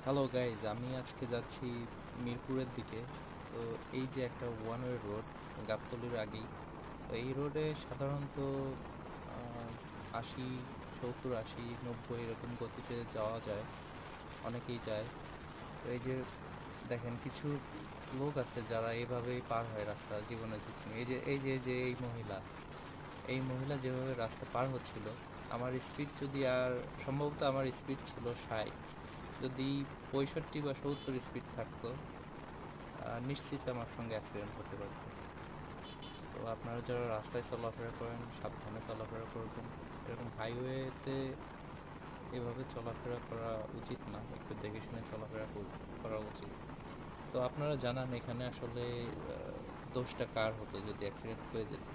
Hello guys, আমি আজকে যাচ্ছি মিরপুরের দিকে। তো এই যে একটা ওয়ান ওয়ে রোড, গাবতলির আগেই। তো এই রোডে সাধারণত ৮০, ৭০, ৮০, ৯০ এরকম গতিতে যাওয়া যায়, অনেকেই যায়। তো এই যে দেখেন, কিছু লোক আছে যারা এভাবেই পার হয় রাস্তা, জীবনের ঝুঁকি নিয়ে। এই যে এই মহিলা যেভাবে রাস্তা পার হচ্ছিল, আমার স্পিড যদি আর সম্ভবত আমার স্পিড ছিল ৬০, যদি ৬৫ বা ৭০ স্পিড থাকতো, নিশ্চিত আমার সঙ্গে অ্যাক্সিডেন্ট হতে পারতো। তো আপনারা যারা রাস্তায় চলাফেরা করেন, সাবধানে চলাফেরা করবেন। এরকম হাইওয়েতে এভাবে চলাফেরা করা উচিত না, একটু দেখে শুনে চলাফেরা করা উচিত। তো আপনারা জানান এখানে আসলে দোষটা কার হতো যদি অ্যাক্সিডেন্ট হয়ে যেত?